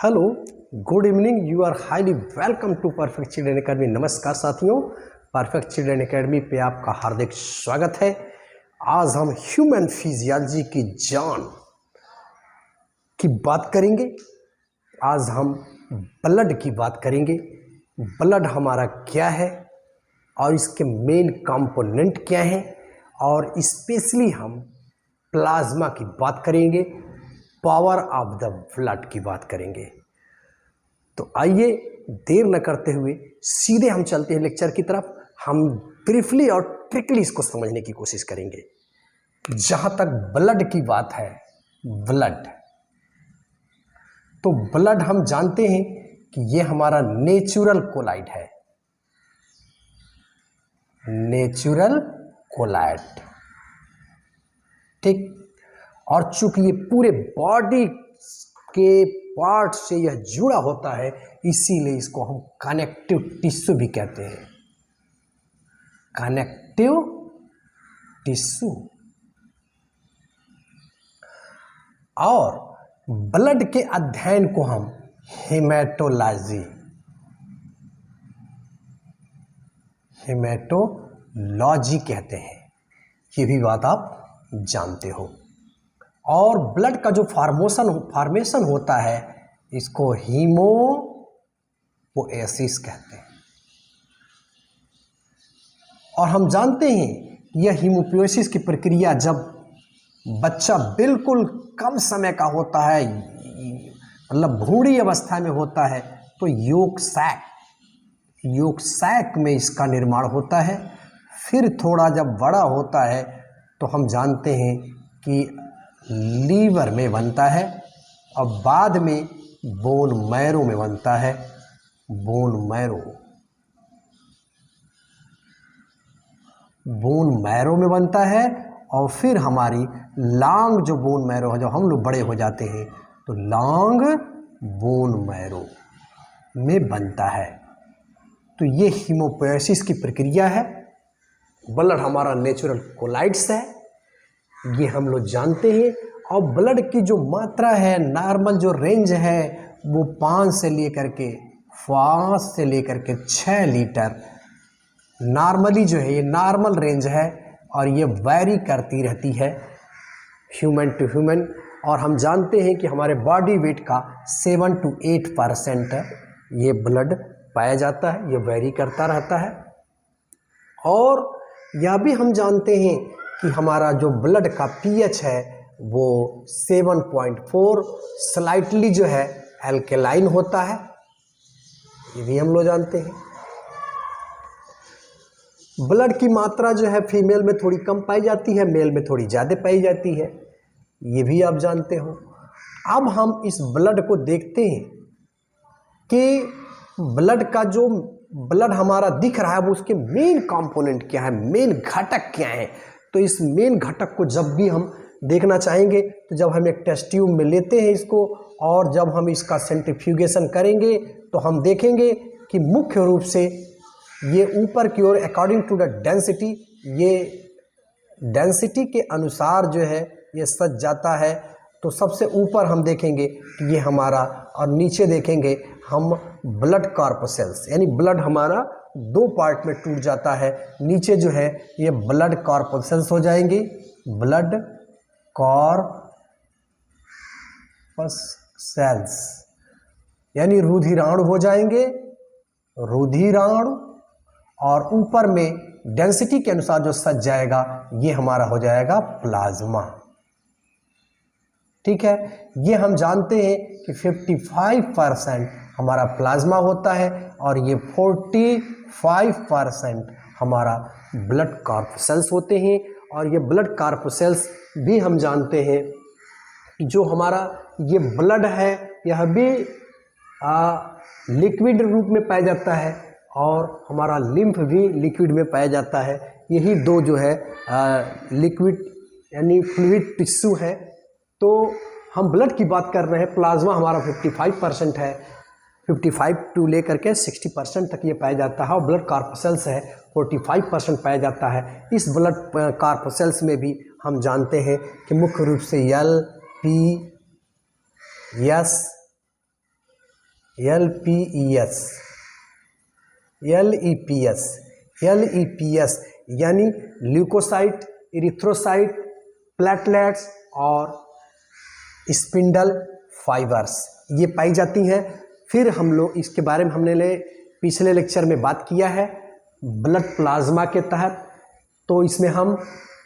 Hello, good evening. You are highly welcome to perfect children academy. नमस्कार साथियों, perfect children academy पे आपका हार्दिक स्वागत है। आज हम ह्यूमन फिजियोलॉजी की जान की बात करेंगे। आज हम ब्लड की बात करेंगे। ब्लड हमारा क्या है और इसके मेन कंपोनेंट क्या हैं, और स्पेशली हम प्लाज्मा की बात करेंगे, पावर ऑफ द ब्लड की बात करेंगे। तो आइए देर न करते हुए सीधे हम चलते हैं लेक्चर की तरफ। हम ब्रीफली और ट्रिकली इसको समझने की कोशिश करेंगे। जहां तक ब्लड की बात है, ब्लड, तो ब्लड हम जानते हैं कि ये हमारा नेचुरल कोलाइड है, नेचुरल कोलाइड, ठीक। और चूंकि ये पूरे बॉडी के पार्ट से यह जुड़ा होता है, इसीलिए इसको हम कनेक्टिव टिश्यू भी कहते हैं, कनेक्टिव टिश्यू। और ब्लड के अध्ययन को हम हेमेटोलॉजी, हेमेटोलॉजी कहते हैं। ये भी बात आप जानते हो। और ब्लड का जो फॉर्मेशन होता है, इसको हीमोपोएसिस कहते हैं। और हम जानते हैं यह हीमोपोएसिस की प्रक्रिया जब बच्चा बिल्कुल कम समय का होता है, मतलब भ्रूणी अवस्था में होता है, तो यॉर्क सैक में इसका निर्माण होता है। फिर थोड़ा जब बड़ा होता है तो हम जानते हैं कि लीवर में बनता है, और बाद में बोन मैरो में बनता है, बोन मैरो में बनता है। और फिर हमारी लॉन्ग जो बोन मैरो है, जब हम लोग बड़े हो जाते हैं तो लॉन्ग बोन मैरो में बनता है। तो ये हीमोपोएसिस की प्रक्रिया है। ब्लड हमारा नेचुरल कोलाइड्स है, ये हम लोग जानते हैं। और ब्लड की जो मात्रा है, नॉर्मल जो रेंज है, वो 5 से लेकर के 6 लीटर नॉर्मली जो है, ये नॉर्मल रेंज है। और ये वैरी करती रहती है ह्यूमन टू ह्यूमन। और हम जानते हैं कि हमारे बॉडी वेट का 7 to 8% ये ब्लड पाया जाता है, ये वैरी करता रहता है। और यह भी हम जानते हैं कि हमारा जो ब्लड का पीएच है वो 7.4 स्लाइटली जो है एल्केलाइन होता है, ये भी हम लोग जानते हैं। ब्लड की मात्रा जो है फीमेल में थोड़ी कम पाई जाती है, मेल में थोड़ी ज़्यादा पाई जाती है, ये भी आप जानते हो। अब हम इस ब्लड को देखते हैं कि ब्लड का जो ब्लड हमारा दिख रहा है वो उसके मेन कंपोनेंट क्या है, मेन घटक क्या है। तो इस मेन घटक को जब भी हम देखना चाहेंगे तो जब हम एक टेस्ट ट्यूब में लेते हैं इसको, और जब हम इसका सेंट्रीफ्यूगेशन करेंगे तो हम देखेंगे कि मुख्य रूप से ये ऊपर की ओर अकॉर्डिंग टू द डेंसिटी, ये डेंसिटी के अनुसार जो है ये सज जाता है। तो सबसे ऊपर हम देखेंगे कि ये हमारा, और नीचे देखेंगे हम ब्लड कॉर्पसेल्स, यानी ब्लड हमारा 2 पार्ट में टूट जाता है। नीचे जो है ये ब्लड कॉर्पसेल्स हो जाएंगे, ब्लड कॉर्पसेल्स, यानी रुधिराणु हो जाएंगे, रुधिराणु। और ऊपर में डेंसिटी के अनुसार जो सज जाएगा ये हमारा हो जाएगा प्लाज्मा, ठीक है। ये हम जानते हैं कि 55% हमारा प्लाज्मा होता है, और ये 45% हमारा ब्लड कॉर्पसेल्स होते हैं। और ये ब्लड कॉर्पसेल्स भी हम जानते हैं कि जो हमारा ये ब्लड है यह भी लिक्विड रूप में पाया जाता है, और हमारा लिम्फ भी लिक्विड में पाया जाता है। यही दो जो है लिक्विड यानी फ्लूइड टिश्यू है। तो हम ब्लड की बात कर रहे हैं। प्लाज्मा हमारा 55% है, 55 टू लेकर के 60% तक ये पाया जाता है। और ब्लड कॉर्पसेल्स है 45% पाया जाता है। इस ब्लड कॉर्पसेल्स में भी हम जानते हैं कि मुख्य रूप से LPS LPES, LEPS यानी ल्यूकोसाइट, इरिथ्रोसाइट, प्लेटलेट्स और स्पिंडल फाइबर्स ये पाई जाती हैं। फिर हम लोग इसके बारे में हमने पिछले लेक्चर में बात किया है ब्लड प्लाज्मा के तहत। तो इसमें हम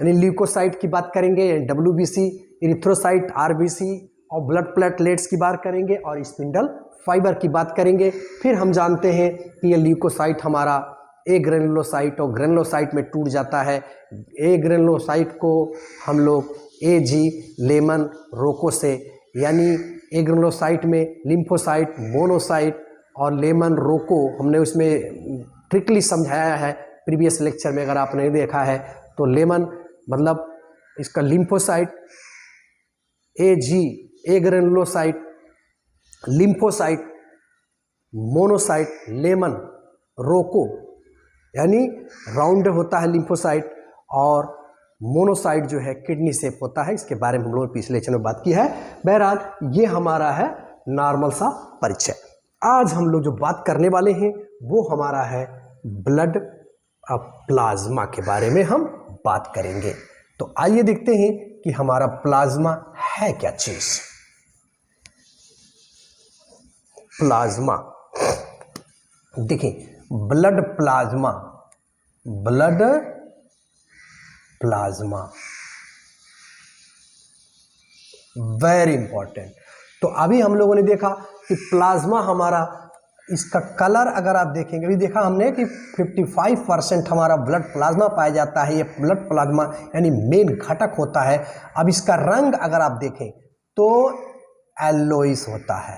यानी ल्यूकोसाइट की बात करेंगे, WBC, इरिथ्रोसाइट RBC और ब्लड प्लेटलेट्स की बात करेंगे और स्पिंडल फाइबर की बात करेंगे। फिर हम जानते हैं कि ये ल्यूकोसाइट हमारा ए ग्रेनुलोसाइट और ग्रेनुलोसाइट में टूट जाता है। ए ग्रेनुलोसाइट को हम लोग AG, लेमन, रोको से यानी ए ग्रेनुलोसाइट में लिम्फोसाइट, मोनोसाइट और लेमन, रोको हमने उसमें ट्रिकली समझाया है प्रीवियस लेक्चर में। अगर आपने देखा है तो लेमन मतलब इसका लिम्फोसाइट, AG ए ग्रेनुलोसाइट, लिम्फोसाइट, मोनोसाइट, लेमन, रोको यानी राउंड होता है लिम्फोसाइट और मोनोसाइट जो है किडनी शेप होता है। इसके बारे में हम लोग पिछले लेक्चर में बात की है। बहरहाल ये हमारा है नॉर्मल सा परिचय। आज हम लोग जो बात करने वाले हैं वो हमारा है ब्लड प्लाज्मा के बारे में हम बात करेंगे। तो आइए देखते हैं कि हमारा प्लाज्मा है क्या चीज। प्लाज्मा देखिए, blood plasma, blood plasma very important. तो अभी हम लोगों ने देखा कि प्लाज्मा हमारा, इसका कलर अगर आप देखेंगे, अभी देखा हमने कि 55% हमारा ब्लड प्लाज्मा पाया जाता है। ये ब्लड प्लाज्मा यानी मेन घटक होता है। अब इसका रंग अगर आप देखें तो येलोइश होता है,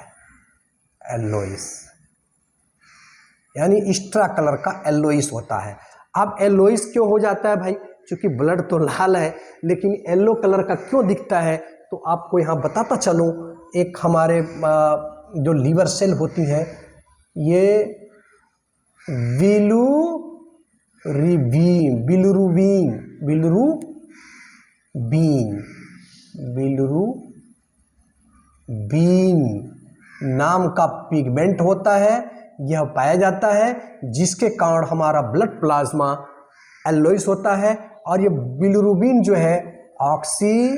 येलोइश यानी एक्स्ट्रा कलर का येलोइश होता है। अब येलोइश क्यों हो जाता है भाई? क्योंकि ब्लड तो लाल है लेकिन येलो कलर का क्यों दिखता है? तो आपको यहाँ बताता चलूँ, एक हमारे जो लीवर सेल होती हैं ये बिलिरुबिन नाम का पिगमेंट होता है। यह पाया जाता है जिसके कारण हमारा ब्लड प्लाज्मा येलोइश होता है। और ये बिलिरुबिन जो है ऑक्सीडाइजिंग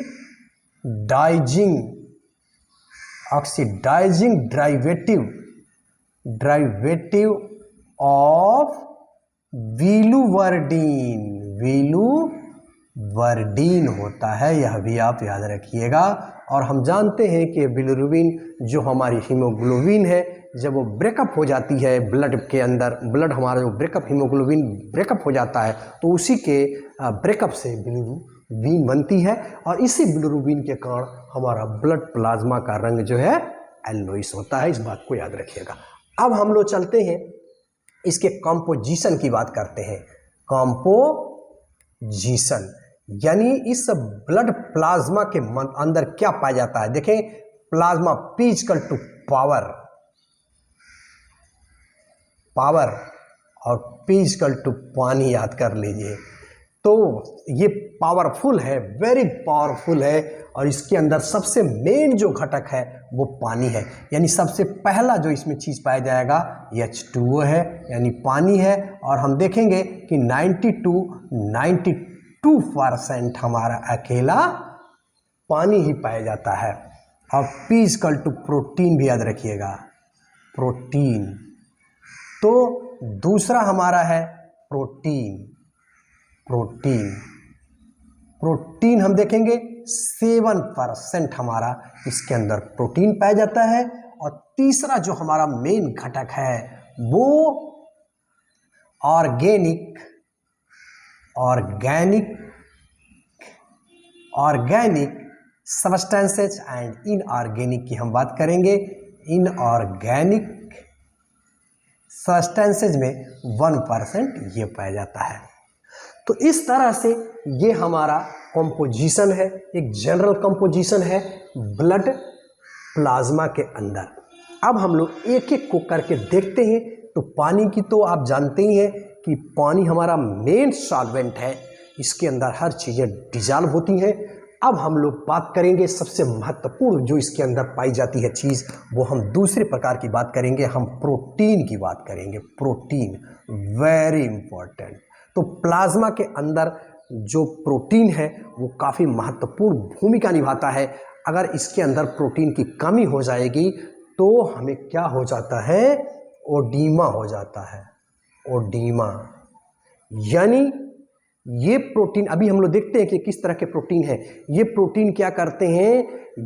डेरिवेटिव ऑफ बिलिवर्डिन होता है। यह भी आप याद रखिएगा। और हम जानते हैं कि बिलिरुबिन जो हमारी हीमोग्लोबिन है, जब वो ब्रेकअप हो जाती है ब्लड के अंदर, ब्लड हमारा जो ब्रेकअप हीमोग्लोबिन ब्रेकअप हो जाता है तो उसी के ब्रेकअप से बिलिरुबिन बनती है और इसी बिलिरुबिन के कारण हमारा ब्लड प्लाज्मा का रंग जो है येलोइश होता है। इस बात को याद रखिएगा। अब हम लोग चलते हैं इसके कंपोजिशन की बात करते हैं। कंपोजिशन यानी इस ब्लड प्लाज्मा के अंदर क्या पाया जाता है? देखें, प्लाज्मा P = टू पावर और P = टू पानी, याद कर लीजिए। तो ये पावरफुल है, वेरी पावरफुल है। और इसके अंदर सबसे मेन जो घटक है वो पानी है। यानी सबसे पहला जो इसमें चीज़ पाया जाएगा H2O है, यानी पानी है। और हम देखेंगे कि 92% हमारा अकेला पानी ही पाया जाता है। और P = टू प्रोटीन भी याद रखिएगा, प्रोटीन। तो दूसरा हमारा है प्रोटीन हम देखेंगे 7% हमारा इसके अंदर प्रोटीन पाया जाता है। और तीसरा जो हमारा मेन घटक है वो ऑर्गेनिक सब्सटेंसेज एंड इनऑर्गेनिक की हम बात करेंगे। इनऑर्गेनिक सब्सटेंसेज में 1% ये पाया जाता है। तो इस तरह से ये हमारा कंपोजिशन है, एक जनरल कंपोजिशन है ब्लड प्लाज्मा के अंदर। अब हम लोग एक एक को करके देखते हैं। तो पानी की तो आप जानते ही हैं कि पानी हमारा मेन सॉल्वेंट है। इसके अंदर हर चीज़ें डिजॉल्व होती हैं अब हम लोग बात करेंगे सबसे महत्वपूर्ण जो इसके अंदर पाई जाती है चीज़, वो हम दूसरे प्रकार की बात करेंगे, हम प्रोटीन की बात करेंगे। Protein very important. तो प्लाज्मा के अंदर जो प्रोटीन है वो काफ़ी महत्वपूर्ण भूमिका निभाता है। अगर इसके अंदर प्रोटीन की कमी हो जाएगी तो हमें क्या हो जाता है, ओडीमा हो जाता है। ओडीमा यानी ये प्रोटीन, अभी हम लोग देखते हैं कि किस तरह के प्रोटीन है। ये प्रोटीन क्या करते हैं,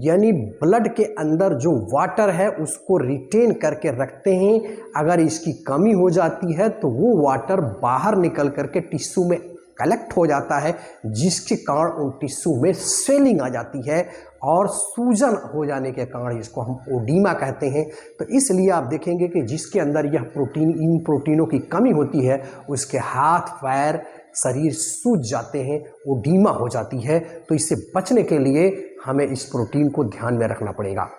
यानी ब्लड के अंदर जो वाटर है उसको रिटेन करके रखते हैं। अगर इसकी कमी हो जाती है तो वो वाटर बाहर निकल करके टिश्यू में कलेक्ट हो जाता है, जिसके कारण उन टिश्यू में स्वेलिंग आ जाती है और सूजन हो जाने के कारण इसको हम ओडीमा कहते हैं। तो इसलिए आप देखेंगे कि जिसके अंदर यह प्रोटीन, इन प्रोटीनों की कमी होती है, उसके हाथ पैर शरीर सूज जाते हैं, ओडीमा हो जाती है। तो इससे बचने के लिए हमें इस प्रोटीन को ध्यान में रखना पड़ेगा।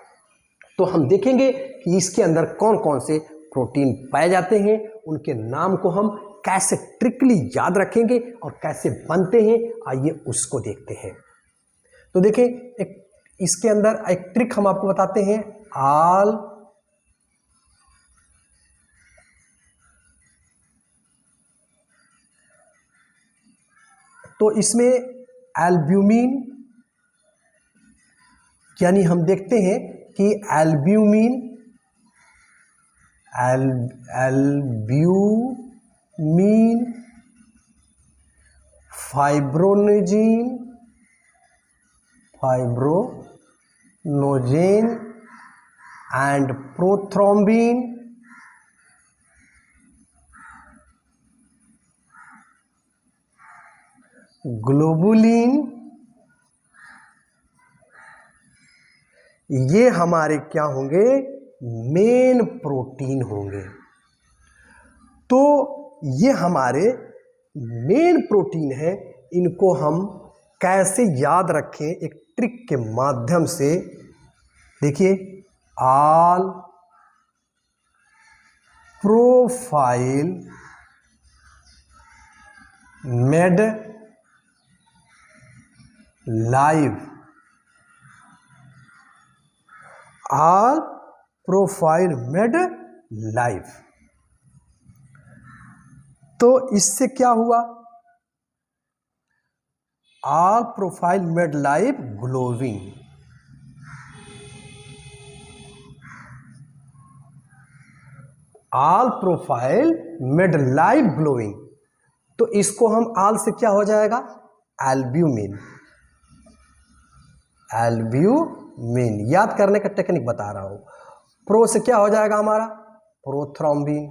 तो हम देखेंगे कि इसके अंदर कौन कौन से प्रोटीन पाए जाते हैं, उनके नाम को हम कैसे ट्रिकली याद रखेंगे और कैसे बनते हैं, आइए उसको देखते हैं। तो देखिए, एक इसके अंदर एक ट्रिक हम आपको बताते हैं। आल तो इसमें एल्ब्यूमिन, यानी हम देखते हैं कि एल्ब्यूमिन, फाइब्रोनोजेन एंड प्रोथ्रोम्बिन, ग्लोबुलिन, ये हमारे क्या होंगे, मेन प्रोटीन होंगे। तो ये हमारे मेन प्रोटीन है, इनको हम कैसे याद रखें, एक ट्रिक के माध्यम से। देखिए, all profile made live, all profile made live. तो इससे क्या हुआ, all profile made live glowing. All profile made live glowing. तो इसको हम ऑल से क्या हो जाएगा, एल्ब्यूमिन। एल्ब्यूमिन याद करने का टेक्निक बता रहा हूं। प्रो से क्या हो जाएगा हमारा, प्रोथ्रोम्बिन।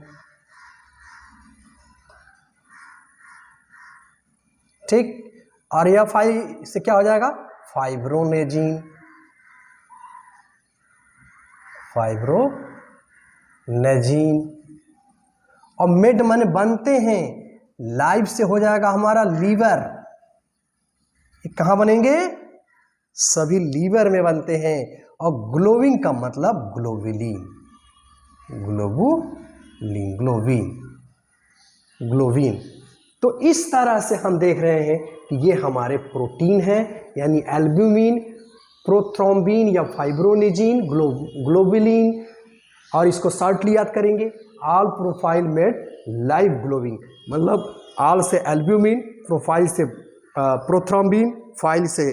ठीक, और यह फाइ से क्या हो जाएगा, फाइब्रोनेजिन। और मेड माने बनते हैं, लाइव से हो जाएगा हमारा लीवर। कहां बनेंगे, सभी लीवर में बनते हैं। और ग्लोविंग का मतलब ग्लोबुलिन, ग्लोविन। तो इस तरह से हम देख रहे हैं कि ये हमारे प्रोटीन है, यानी एल्ब्यूमिन, प्रोथ्रोम्बिन या फाइब्रोनेजिन, ग्लोबुलिन। और इसको शॉर्टली याद करेंगे, all profile made live glowing. मतलब ऑल से एल्ब्यूमिन, प्रोफाइल से प्रोथ्रोम्बिन, फाइल से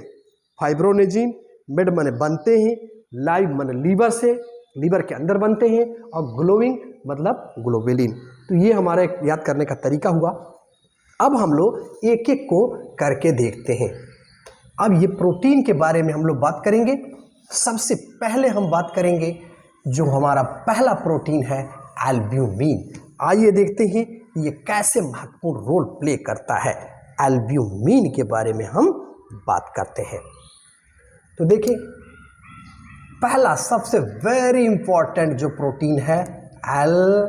फाइब्रोनेजिन, मेड माने बनते हैं, लाइव माने लीवर से, लीवर के अंदर बनते हैं, और ग्लोविंग मतलब ग्लोबुलिन। तो ये हमारा एक याद करने का तरीका हुआ। अब हम लोग एक एक को करके देखते हैं। अब ये प्रोटीन के बारे में हम लोग बात करेंगे। सबसे पहले हम बात करेंगे जो हमारा पहला प्रोटीन है, एल्ब्यूमिन। आइए देखते हैं ये कैसे महत्वपूर्ण रोल प्ले करता है। एल्ब्यूमिन के बारे में हम बात करते हैं। तो देखिए, पहला सबसे वेरी इंपॉर्टेंट जो प्रोटीन है, एल्ब्यूमिन,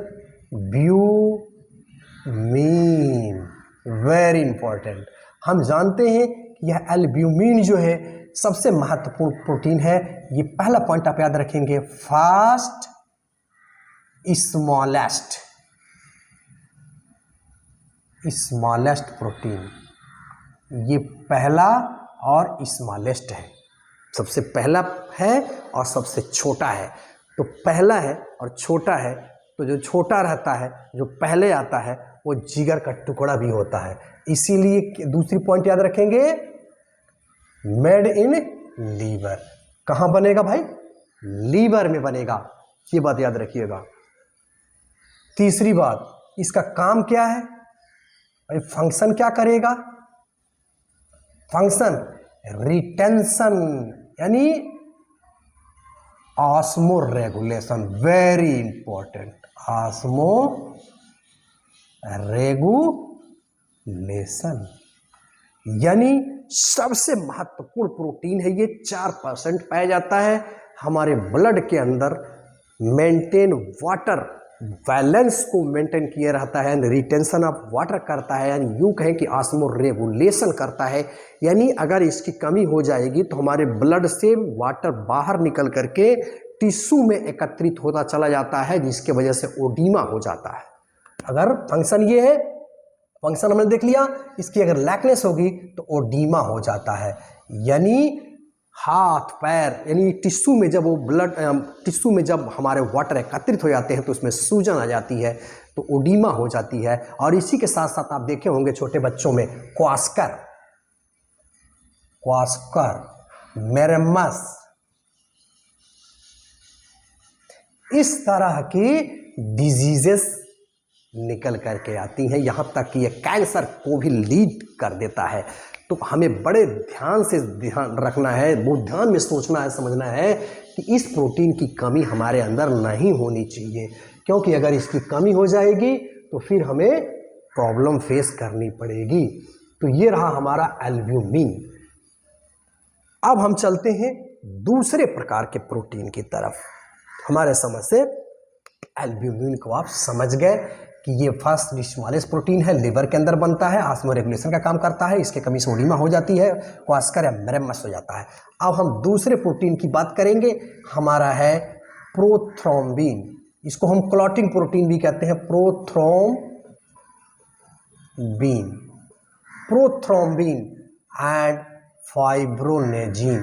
वेरी इंपॉर्टेंट। हम जानते हैं कि यह एल्ब्यूमिन जो है सबसे महत्वपूर्ण प्रोटीन है। ये पहला पॉइंट आप याद रखेंगे, फास्ट स्मॉलेस्ट प्रोटीन, ये पहला और स्मॉलेस्ट है, सबसे पहला है और सबसे छोटा है। तो पहला है और छोटा है, तो जो छोटा रहता है, जो पहले आता है, वो जिगर का टुकड़ा भी होता है। इसीलिए दूसरी पॉइंट याद रखेंगे, मेड इन लीवर। कहाँ बनेगा भाई? लीवर में बनेगा, ये बात याद रखिएगा। तीसरी बात, इसका काम क्या है भाई? फंक्शन क्या करेगा? फंक्शन रिटेंशन यानी osmo regulation, very important, osmo regulation यानी सबसे महत्वपूर्ण प्रोटीन है ये। 4% पाया जाता है हमारे ब्लड के अंदर, मेंटेन वाटर बैलेंस को मेंटेन किए रहता है, रिटेंशन ऑफ वाटर करता है, यानी यूं कहें कि ऑस्मो रेगुलेशन करता है। यानी अगर इसकी कमी हो जाएगी तो हमारे ब्लड से वाटर बाहर निकल करके टिश्यू में एकत्रित होता चला जाता है, जिसके वजह से ओडीमा हो जाता है। अगर फंक्शन ये है, फंक्शन हमने देख लिया, इसकी अगर लैकनेस होगी तो ओडीमा हो जाता है। यानी हाथ पैर यानी टिश्यू में जब वो ब्लड टिश्यू में जब हमारे वाटर एकत्रित हो जाते हैं तो उसमें सूजन आ जाती है, तो ओडीमा हो जाती है। और इसी के साथ साथ आप देखे होंगे छोटे बच्चों में क्वास्कर, मेरेमस, इस तरह की डिजीजेस निकल करके आती हैं, यहाँ तक कि ये कैंसर को भी लीड कर देता है। तो हमें बड़े ध्यान से ध्यान रखना है, बहुत ध्यान में सोचना है, समझना है कि इस प्रोटीन की कमी हमारे अंदर नहीं होनी चाहिए, क्योंकि अगर इसकी कमी हो जाएगी तो फिर हमें प्रॉब्लम फेस करनी पड़ेगी। तो ये रहा हमारा एल्ब्यूमिन। अब हम चलते हैं दूसरे प्रकार के प्रोटीन की तरफ। हमारे समझ से एल्ब्यूमिन को आप समझ गए कि ये फर्स्ट स्मॉलेस्ट प्रोटीन है, लिवर के अंदर बनता है, ऑस्मो रेगुलेशन का काम करता है, इसके कमी से ओडीमा हो जाती है, क्वास्कर या मेरेमस हो जाता है। अब हम दूसरे प्रोटीन की बात करेंगे, हमारा है प्रोथ्रोम्बिन। इसको हम क्लॉटिंग प्रोटीन भी कहते हैं, प्रोथ्रोम्बिन एंड फाइब्रोनेजिन,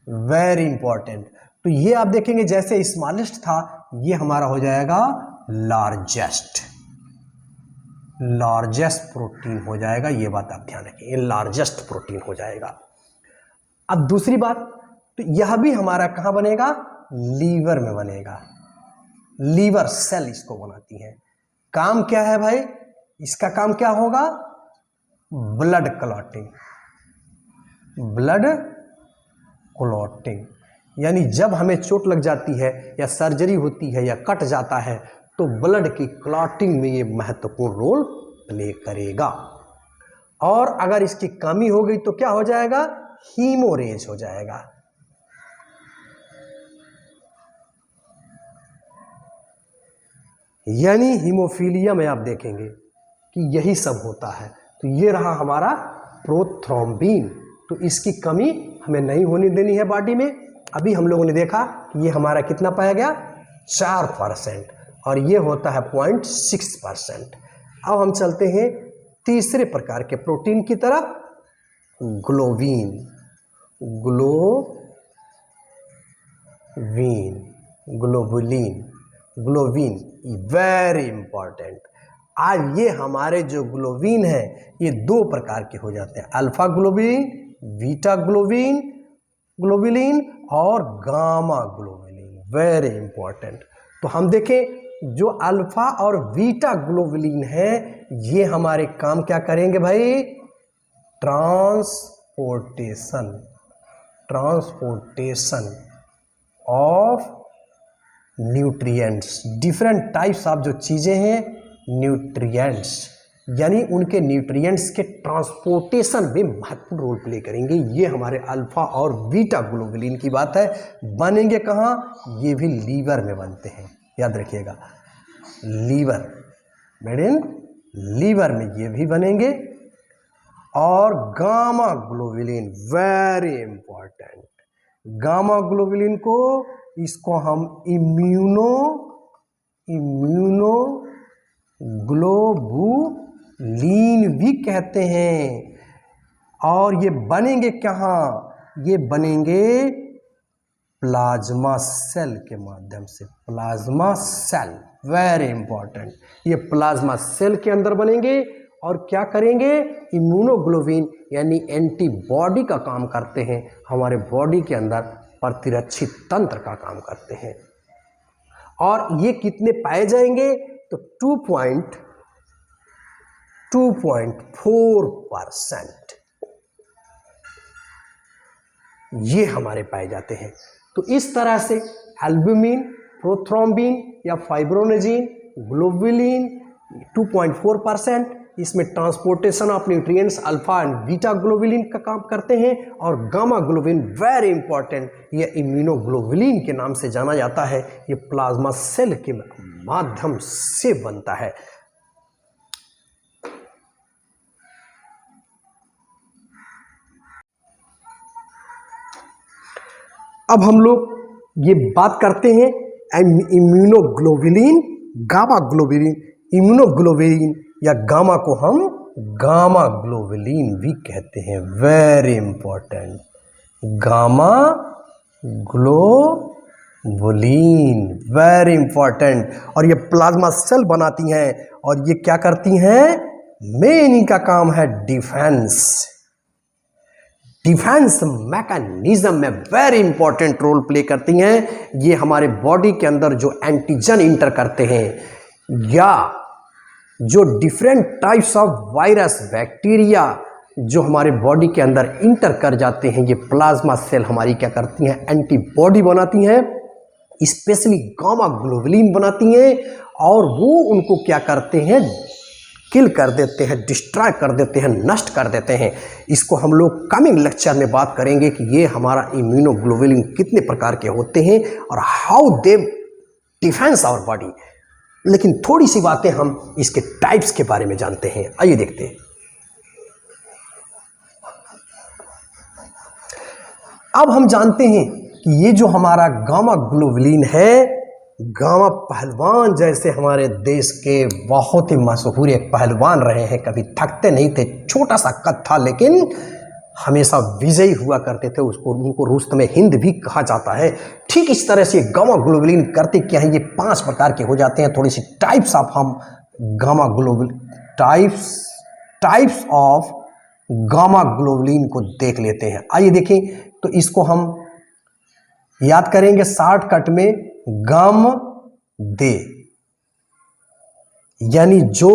वेरी इंपॉर्टेंट। तो ये आप देखेंगे जैसे स्मॉलेस्ट था, ये हमारा हो जाएगा लार्जेस्ट प्रोटीन हो जाएगा। ये बात आप ध्यान रखें, ये लार्जेस्ट प्रोटीन हो जाएगा। अब दूसरी बात, तो यह भी हमारा कहाँ बनेगा? लीवर में बनेगा। लीवर सेल इसको बनाती है। काम क्या है भाई? इसका काम क्या होगा? ब्लड क्लॉटिंग, यानी जब हमें चोट लग जाती है या सर्जरी होती है या कट जाता है तो ब्लड की क्लॉटिंग में ये महत्वपूर्ण रोल प्ले करेगा। और अगर इसकी कमी हो गई तो क्या हो जाएगा? हीमोरेज हो जाएगा। यानी हीमोफीलिया में आप देखेंगे कि यही सब होता है। तो ये रहा हमारा प्रोथ्रोम्बिन। तो इसकी कमी हमें नहीं होने देनी है बॉडी में। अभी हम लोगों ने देखा कि ये हमारा कितना पाया गया? 4%, और ये होता है 0.6%। अब हम चलते हैं तीसरे प्रकार के प्रोटीन की तरफ, ग्लोबुलिन, वेरी इंपॉर्टेंट। आज ये हमारे जो ग्लोबिन है ये 2 प्रकार के हो जाते हैं, अल्फा ग्लोबुलिन, बीटा ग्लोबुलिन और गामा ग्लोबुलिन, वेरी इंपॉर्टेंट। तो हम देखें जो अल्फा और बीटा ग्लोबुलिन है ये हमारे काम क्या करेंगे भाई? Transportation of nutrients, different types of जो चीज़ें हैं न्यूट्रिएंट्स, यानी उनके न्यूट्रिएंट्स के ट्रांसपोर्टेशन में महत्वपूर्ण रोल प्ले करेंगे। ये हमारे अल्फा और बीटा ग्लोबुलिन की बात है। बनेंगे कहाँ? ये भी लीवर में बनते हैं, याद रखिएगा, लीवर में ये भी बनेंगे। और gamma globulin, very important, gamma globulin को इसको हम इम्यूनोग्लोबुलिन ग्लोबुलिन भी कहते हैं। और ये बनेंगे कहाँ? ये बनेंगे प्लाज्मा सेल के माध्यम से। प्लाज्मा सेल वेरी इंपॉर्टेंट, ये प्लाज्मा सेल के अंदर बनेंगे और क्या करेंगे? इम्यूनोग्लोबिन यानी एंटीबॉडी का काम करते हैं, हमारे बॉडी के अंदर प्रतिरक्षी तंत्र का काम करते हैं। और ये कितने पाए जाएंगे? तो 2.4% ये हमारे पाए जाते हैं। तो इस तरह से एल्ब्यूमिन, प्रोथ्रोम्बिन या फाइब्रोनेजिन, ग्लोबुलिन 2.4%, इसमें transportation of nutrients alpha and beta globulin का काम करते हैं। और गामा ग्लोबुलिन वेरी इंपॉर्टेंट, ये इम्यूनोग्लोबुलिन के नाम से जाना जाता है। ये प्लाज्मा सेल के माध्यम से बनता है। अब हम लोग ये बात करते हैं इम्यूनोग्लोबुलिन, गामा ग्लोबुलिन। इम्यूनोग्लोबुलिन या गामा को हम गामा ग्लोबुलिन भी कहते हैं, very important, gamma globulin very important. और ये प्लाज्मा सेल बनाती हैं और ये क्या करती हैं? मेन इनका काम है डिफेंस मैकेनिज्म में वेरी इंपॉर्टेंट रोल प्ले करती हैं। ये हमारे बॉडी के अंदर जो एंटीजन इंटर करते हैं या जो different types of virus, bacteria जो हमारे बॉडी के अंदर इंटर कर जाते हैं, ये प्लाज्मा सेल हमारी क्या करती हैं? एंटीबॉडी बनाती हैं, स्पेशली गामा ग्लोबुलिन बनाती हैं और वो उनको क्या करते हैं? किल कर देते हैं, डिस्ट्रॉय कर देते हैं, नष्ट कर देते हैं। इसको हम लोग कमिंग लेक्चर में बात करेंगे कि ये हमारा इम्यूनोग्लोबुलिन कितने प्रकार के होते हैं और how they defence our body. लेकिन थोड़ी सी बातें हम इसके टाइप्स के बारे में जानते हैं, आइए देखते हैं। अब हम जानते हैं कि ये जो हमारा गामा ग्लोबुलिन है, गामा पहलवान जैसे हमारे देश के बहुत ही मशहूर एक पहलवान रहे हैं, कभी थकते नहीं थे, छोटा सा कद था लेकिन हमेशा विजयी हुआ करते थे, उनको रुस्तम हिंद भी कहा जाता है। ठीक इस तरह से गामा ग्लोबुलिन करते क्या है? ये 5 प्रकार के हो जाते हैं। थोड़ी सी टाइप्स ऑफ हम gamma globulin types of gamma globulin को देख लेते हैं। आइए देखें, तो इसको हम याद करेंगे शॉर्टकट में गाम दे, यानी जो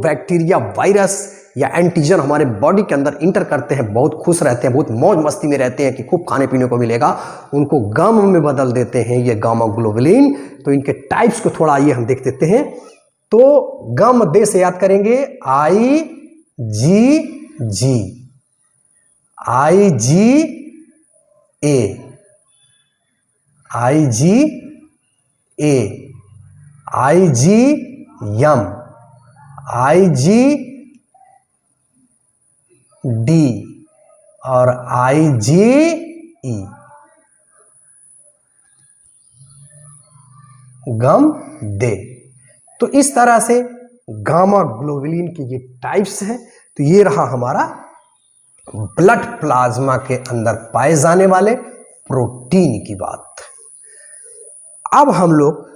बैक्टीरिया, वायरस या एंटीजन हमारे बॉडी के अंदर इंटर करते हैं, बहुत खुश रहते हैं, बहुत मौज मस्ती में रहते हैं कि खूब खाने पीने को मिलेगा, उनको गामा में बदल देते हैं, ये गामा ग्लोबुलिन। तो इनके टाइप्स को थोड़ा आइए हम देख देते हैं। तो गाम दे से याद करेंगे IgM, IgD और IgE, गम दे। तो इस तरह से गामा ग्लोबुलिन के ये टाइप्स हैं। तो ये रहा हमारा ब्लड प्लाज्मा के अंदर पाए जाने वाले प्रोटीन की बात। अब हम लोग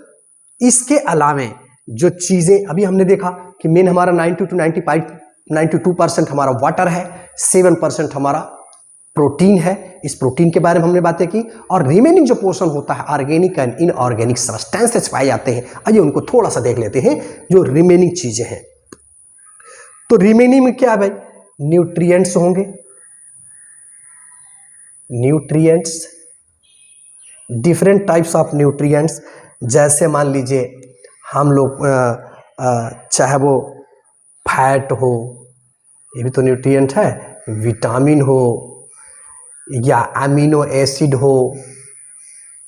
इसके अलावे जो चीजें अभी हमने देखा कि मेन हमारा 92% हमारा वाटर है, 7% हमारा प्रोटीन है। इस प्रोटीन के बारे में हमने बातें की। और रिमेनिंग जो पोर्शन होता है ऑर्गेनिक एंड इनऑर्गेनिक सब्सटेंसेस पाए जाते हैं। आइए उनको थोड़ा सा देख लेते हैं जो रिमेनिंग चीजें हैं। तो रिमेनिंग में क्या है भाई? न्यूट्रिएंट्स होंगे, nutrients, different types of nutrients. जैसे मान लीजिए हम लोग चाहे वो फैट हो, ये भी तो न्यूट्रिएंट है, विटामिन हो या अमीनो एसिड हो,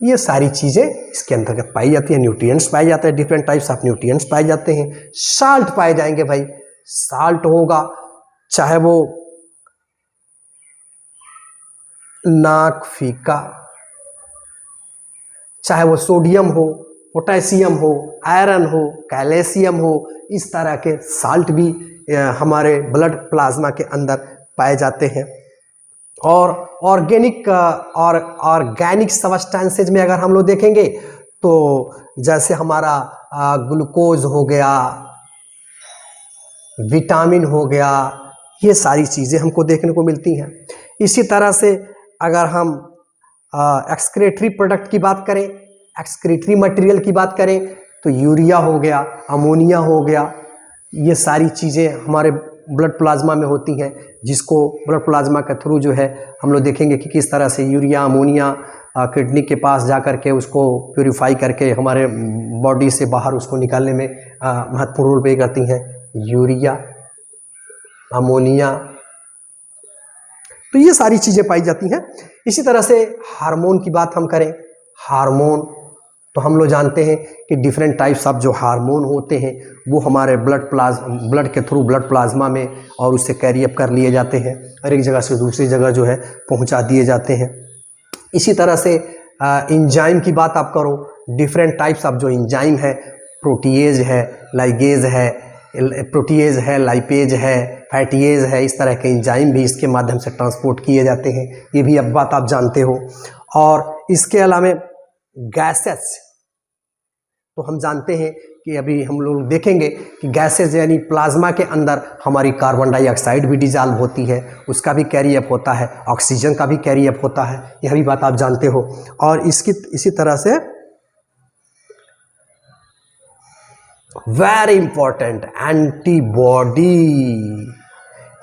ये सारी चीज़ें इसके अंतर्गत पाई जाती हैं। न्यूट्रिएंट्स पाए जाते हैं, डिफरेंट टाइप्स ऑफ न्यूट्रिएंट्स पाए जाते हैं। साल्ट पाए जाएंगे भाई, साल्ट होगा, चाहे वो नाक फीका, चाहे वो सोडियम हो, पोटेशियम हो, आयरन हो, कैल्शियम हो, इस तरह के साल्ट भी हमारे ब्लड प्लाज्मा के अंदर पाए जाते हैं। और ऑर्गेनिक सब्सटेंसेज में अगर हम लोग देखेंगे तो जैसे हमारा ग्लूकोज हो गया, विटामिन हो गया, ये सारी चीज़ें हमको देखने को मिलती हैं। इसी तरह से अगर हम एक्सक्रीटरी प्रोडक्ट की बात करें, एक्सक्रीटरी मटेरियल की बात करें, तो यूरिया हो गया, अमोनिया हो गया, ये सारी चीज़ें हमारे ब्लड प्लाज्मा में होती हैं, जिसको ब्लड प्लाज्मा के थ्रू जो है हम लोग देखेंगे कि किस तरह से यूरिया अमोनिया किडनी के पास जा कर के उसको प्यूरिफाई करके हमारे बॉडी से बाहर उसको निकालने में महत्वपूर्ण रोल प्ले करती हैं यूरिया, अमोनिया। तो ये सारी चीज़ें पाई जाती हैं। इसी तरह से हार्मोन की बात हम करें, हार्मोन तो हम लोग जानते हैं कि डिफरेंट टाइप्स ऑफ जो हार्मोन होते हैं वो हमारे ब्लड के थ्रू ब्लड प्लाज्मा में और उससे कैरी अप कर लिए जाते हैं और एक जगह से दूसरी जगह जो है पहुंचा दिए जाते हैं। इसी तरह से एंजाइम की बात आप करो, डिफरेंट टाइप्स ऑफ जो एंजाइम है, प्रोटीएज है, लाइगेज है, प्रोटीएज है, लाइपेज है, फैटीएज है, इस तरह के एंजाइम भी इसके माध्यम से ट्रांसपोर्ट किए जाते हैं। ये भी अब बात आप जानते हो। और इसके अलावा गैसेस, तो हम जानते हैं कि अभी हम लोग देखेंगे कि गैसेस यानी प्लाज्मा के अंदर हमारी कार्बन डाइऑक्साइड भी डिजॉल्व होती है, उसका भी कैरी अप होता है, ऑक्सीजन का भी कैरी अप होता है, यह भी बात आप जानते हो। और इसी तरह से very important antibody,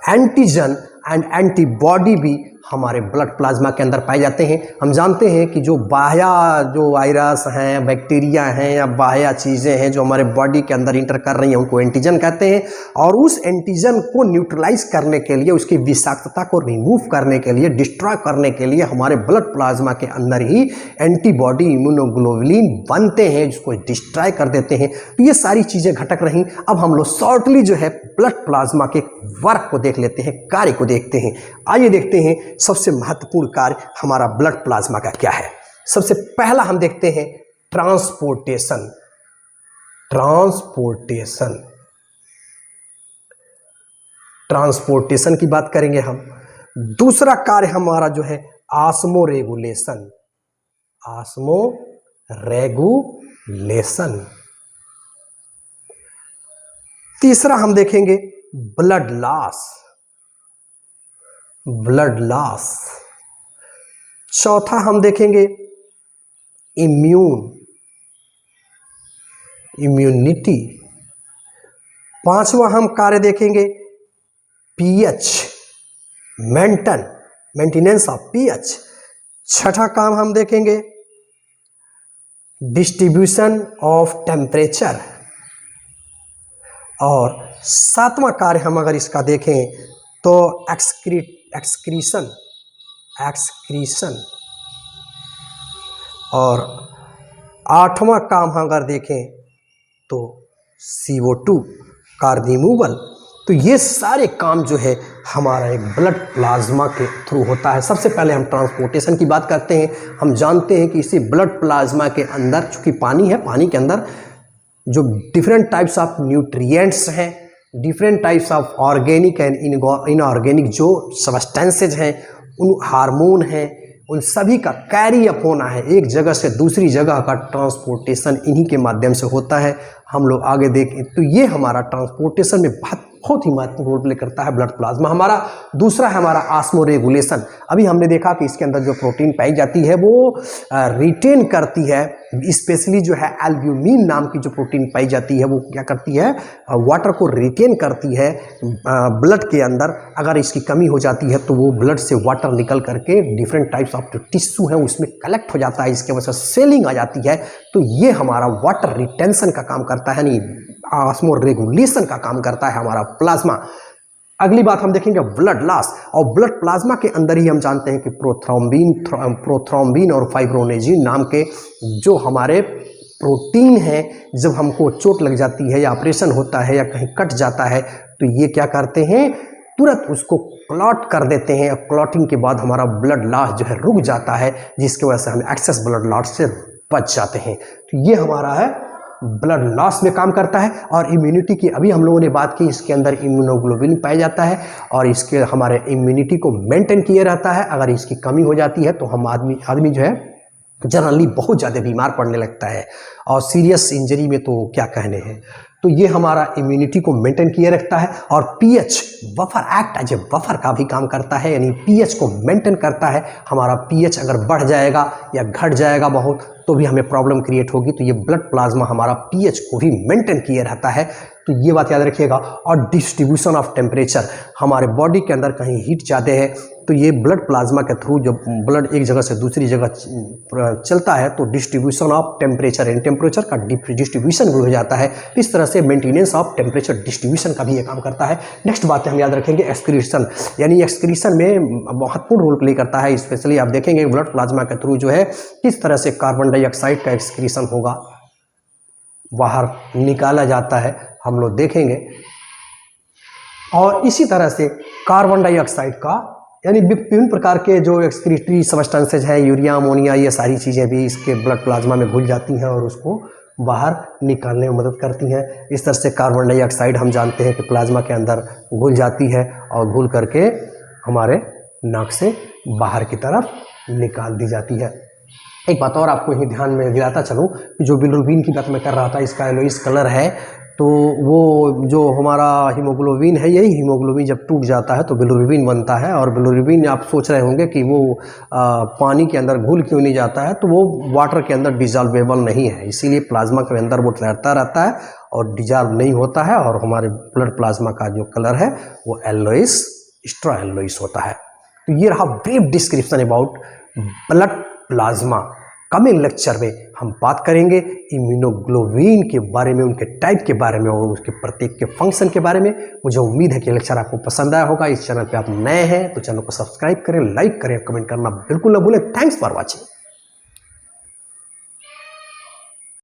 antigen and antibody भी हमारे ब्लड प्लाज्मा के अंदर पाए जाते हैं। हम जानते हैं कि जो वायरस हैं, बैक्टीरिया हैं या बाह्य चीज़ें हैं जो हमारे बॉडी के अंदर इंटर कर रही हैं उनको एंटीजन कहते हैं। और उस एंटीजन को न्यूट्रलाइज करने के लिए, उसकी विषाक्तता को रिमूव करने के लिए, डिस्ट्रॉय करने के लिए हमारे ब्लड प्लाज्मा के अंदर ही एंटीबॉडी, इम्यूनोग्लोबुलिन बनते हैं जिसको डिस्ट्रॉय कर देते हैं। तो ये सारी चीज़ें घटक रहीं। अब हम लोग शॉर्टली जो है ब्लड प्लाज्मा के वर्क को देख लेते हैं, कार्य को देखते हैं। आइए देखते हैं सबसे महत्वपूर्ण कार्य हमारा ब्लड प्लाज्मा का क्या है। सबसे पहला हम देखते हैं ट्रांसपोर्टेशन। ट्रांसपोर्टेशन की बात करेंगे हम। दूसरा कार्य हमारा जो है ऑस्मोरेगुलेशन। तीसरा हम देखेंगे ब्लड लॉस। चौथा हम देखेंगे इम्यूनिटी। पांचवा हम कार्य देखेंगे पीएच, मेंटेनेंस ऑफ पीएच। छठा काम हम देखेंगे डिस्ट्रीब्यूशन ऑफ टेम्परेचर। और सातवां कार्य हम अगर इसका देखें तो एक्सक्रीशन। और आठवां काम हम अगर देखें तो CO2 का रिमूवल। तो ये सारे काम जो है हमारा एक ब्लड प्लाज्मा के थ्रू होता है। सबसे पहले हम ट्रांसपोर्टेशन की बात करते हैं। हम जानते हैं कि इसी ब्लड प्लाज्मा के अंदर चूँकि पानी है, पानी के अंदर जो डिफरेंट टाइप्स ऑफ न्यूट्रिएंट्स हैं, different types of organic and inorganic जो सब्सटेंसेज हैं, उन हार्मोन हैं, उन सभी का कैरी अप होना है, एक जगह से दूसरी जगह का ट्रांसपोर्टेशन इन्हीं के माध्यम से होता है। हम लोग आगे देखें तो ये हमारा ट्रांसपोर्टेशन में बहुत ही महत्वपूर्ण रोल प्ले करता है ब्लड प्लाज्मा। हमारा दूसरा है हमारा ऑस्मोरेगुलेशन। अभी हमने देखा कि इसके अंदर जो प्रोटीन पाई जाती है वो रिटेन करती है, स्पेशली जो है एल्ब्यूमिन नाम की जो प्रोटीन पाई जाती है वो क्या करती है, वाटर को रिटेन करती है ब्लड के अंदर। अगर इसकी कमी हो जाती है तो वो ब्लड से वाटर निकल करके डिफरेंट टाइप्स ऑफ जो टिश्यू है उसमें कलेक्ट हो जाता है, इसके वजह से सेलिंग आ जाती है। तो ये हमारा वाटर रिटेंशन का काम करता है, यानी ऑस्मोरेगुलेशन का काम करता है हमारा प्लाज्मा। अगली बात हम देखेंगे ब्लड लॉस। और ब्लड प्लाज्मा के अंदर ही हम जानते हैं कि प्रोथ्रोम्बिन और फाइब्रोनेजिन नाम के जो हमारे प्रोटीन हैं, जब हमको चोट लग जाती है या ऑपरेशन होता है या कहीं कट जाता है तो ये क्या करते हैं, तुरंत उसको क्लॉट कर देते हैं। क्लॉटिंग के बाद हमारा ब्लड लॉस जो है रुक जाता है, जिसकी वजह से हमें एक्सेस ब्लड लॉस से बच जाते हैं। तो ये हमारा है ब्लड लॉस में काम करता है। और इम्यूनिटी की अभी हम लोगों ने बात की, इसके अंदर इम्यूनोग्लोबिन पाया जाता है और इसके हमारे इम्यूनिटी को मेंटेन किए रहता है। अगर इसकी कमी हो जाती है तो हम आदमी जो है जनरली बहुत ज़्यादा बीमार पड़ने लगता है और सीरियस इंजरी में तो क्या कहने हैं। तो ये हमारा इम्यूनिटी को मेंटेन किए रखता है। और pH buffer act as a buffer का भी काम करता है, यानी पीएच को मेंटेन करता है। हमारा पीएच अगर बढ़ जाएगा या घट जाएगा बहुत तो भी हमें प्रॉब्लम क्रिएट होगी। तो ये ब्लड प्लाज्मा हमारा पीएच को भी मेंटेन किए रहता है। तो ये बात याद रखिएगा। और डिस्ट्रीब्यूशन ऑफ टेम्परेचर, हमारे बॉडी के अंदर कहीं हीट ज़्यादा है तो ये ब्लड प्लाज्मा के थ्रू जब ब्लड एक जगह से दूसरी जगह चलता है तो डिस्ट्रीब्यूशन ऑफ टेम्परेचर, यानी टेम्परेचर का डिस्ट्रीब्यूशन भी हो जाता है। इस तरह से मेंटेनेंस ऑफ टेम्परेचर डिस्ट्रीब्यूशन का भी ये काम करता है। नेक्स्ट बात हम याद रखेंगे एक्सक्रीशन, यानी एक्सक्रीशन में महत्वपूर्ण रोल प्ले करता है। स्पेशली आप देखेंगे ब्लड प्लाज्मा के थ्रू जो है किस तरह से कार्बन डाइऑक्साइड का एक्सक्रीशन होगा, बाहर निकाला जाता है, हम लोग देखेंगे। और इसी तरह से कार्बन डाइऑक्साइड का, यानी विभिन्न प्रकार के जो एक्सक्रीटरी सब्सटेंसेज हैं, यूरिया, अमोनिया, ये सारी चीज़ें भी इसके ब्लड प्लाज्मा में घुल जाती हैं और उसको बाहर निकालने में मदद करती हैं। इस तरह से कार्बन डाइऑक्साइड हम जानते हैं कि प्लाज्मा के अंदर घुल जाती है और घुल करके हमारे नाक से बाहर की तरफ निकाल दी जाती है। एक बात और आपको यही ध्यान में दिलाता चलूँ कि जो बिलिरुबिन की बात मैं कर रहा था, इसका येलोइश कलर है, तो वो जो हमारा हीमोग्लोबिन है, यही हीमोग्लोबिन जब टूट जाता है तो बिलिरुबिन बनता है। और बिलिरुबिन आप सोच रहे होंगे कि वो पानी के अंदर घुल क्यों नहीं जाता है, तो वो वाटर के अंदर डिजॉल्वेबल नहीं है, इसीलिए प्लाज्मा के अंदर वो तैरता रहता है और डिजॉल्व नहीं होता है। और हमारे ब्लड प्लाज्मा का जो कलर है वो येलोइश, स्ट्रॉ येलोइश होता है। तो ये रहा brief description about blood plasma. Coming lecture में हम बात करेंगे इम्यूनोग्लोबिन के बारे में, उनके टाइप के बारे में और उसके प्रत्येक के फंक्शन के बारे में। मुझे उम्मीद है कि लेक्चर आपको पसंद आया होगा। इस चैनल पे आप नए हैं तो चैनल को सब्सक्राइब करें, लाइक करें, कमेंट करना बिल्कुल ना भूलें। Thanks for watching.